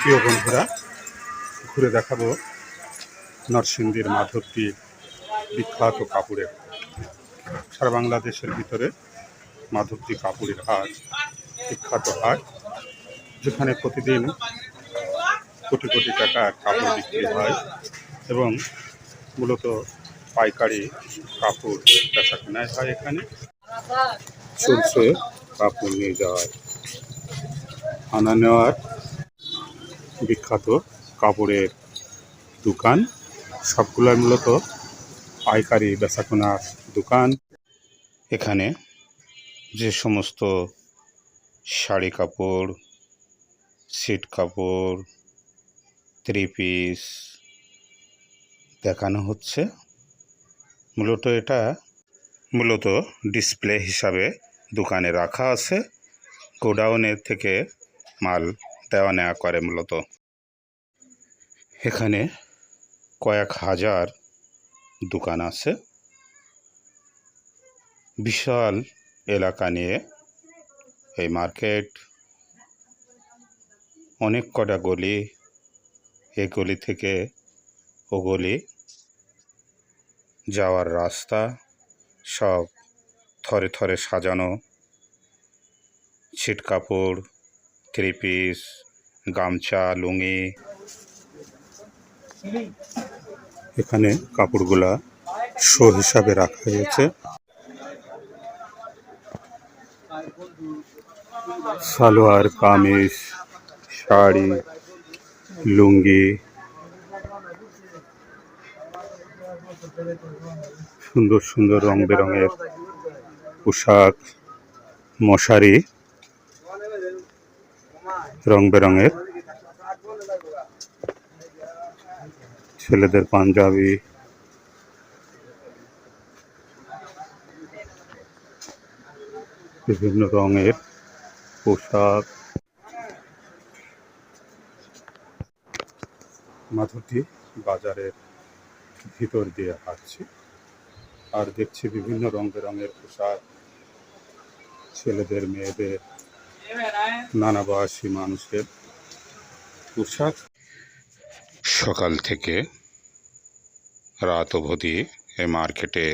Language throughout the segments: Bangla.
প্রিয় বন্ধুরা, ঘুরে দেখাবো নরসিংদীর মাধবদী বিখ্যাত কাপড়ের। সারা বাংলাদেশের ভিতরে মাধবদী কাপড়ের হাট বিখ্যাত হাট, যেখানে প্রতিদিন কোটি কোটি টাকার কাপড় বিক্রি হয় এবং মূলত পাইকারি কাপড় বেচা কেনাই হয়। এখানে চলছে কাপড় নিয়ে যাওয়ার আনা নেওয়ার বিখ্যাত কাপড়ের দোকান। সবগুলোই মূলত পাইকারি বেচাকেনার দোকান। এখানে যে সমস্ত শাড়ি কাপড়, সিট কাপড়, থ্রি পিস দেখানো হচ্ছে, এটা মূলত ডিসপ্লে হিসাবে দোকানে রাখা আছে। গোডাউনের থেকে মাল দেওয়া নেওয়া করে। মূলত এখানে কয়েক হাজার দোকান আছে। বিশাল এলাকা নিয়ে এই মার্কেট। অনেক কটা গলি, এই গলি থেকে ও গলি যাওয়ার রাস্তা, সব থরে থরে সাজানো ছিট কাপড়, থ্রি পিস, গামছা, লুঙ্গি। এখানে কাপড়গুলা শো হিসাবে রাখা হয়েছে। সালোয়ার কামিজ, শাড়ি, লুঙ্গি, সুন্দর সুন্দর রং বেরঙের পোশাক, মশারি, রং বেরঙের ছেলেদের পাঞ্জাবি, বিভিন্ন রঙের পোশাক। মাধবদী বাজারের ভিতর দিয়ে হাঁটছি আর দেখছি বিভিন্ন রং বেরঙের পোশাক, ছেলেদের, মেয়েদের, নানা বয়সী মানুষের পোশাক। সকাল থেকে রাত অবধি এই মার্কেটে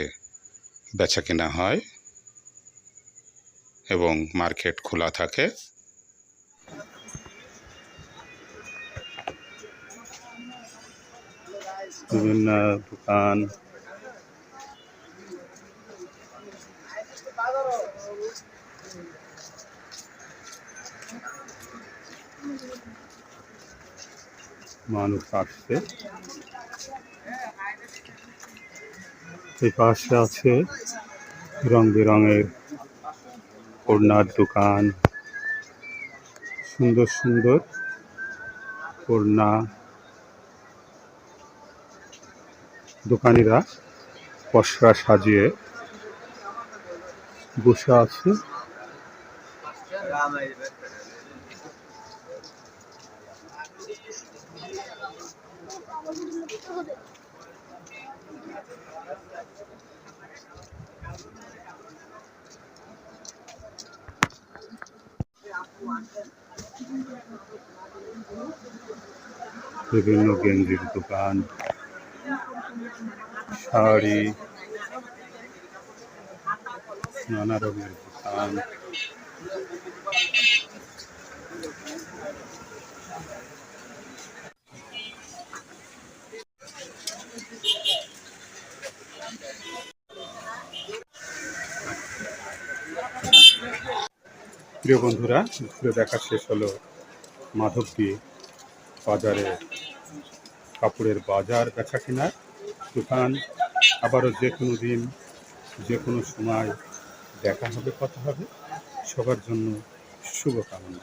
বেচা কেনা হয় এবং মার্কেট খোলা থাকে। বিভিন্ন দোকান, মানুষ আসছে। এই পাশে আছে রং বেরঙের ওড়নার দোকান, সুন্দর সুন্দর ওড়না। দোকানিরা পসরা সাজিয়ে বসে আছে। বিভিন্ন গেঞ্জির দোকান, শাড়ি, নানা রঙের দোকান। প্রিয় বন্ধুরা, ঘুরে দেখা শেষ হলো মাধবদী বাজারে কাপড়ের বাজার, বেচা কেনার দোকান। আবারও যে কোনো দিন, যে কোনো সময় দেখা হবে, কথা হবে। সবার জন্য শুভকামনা।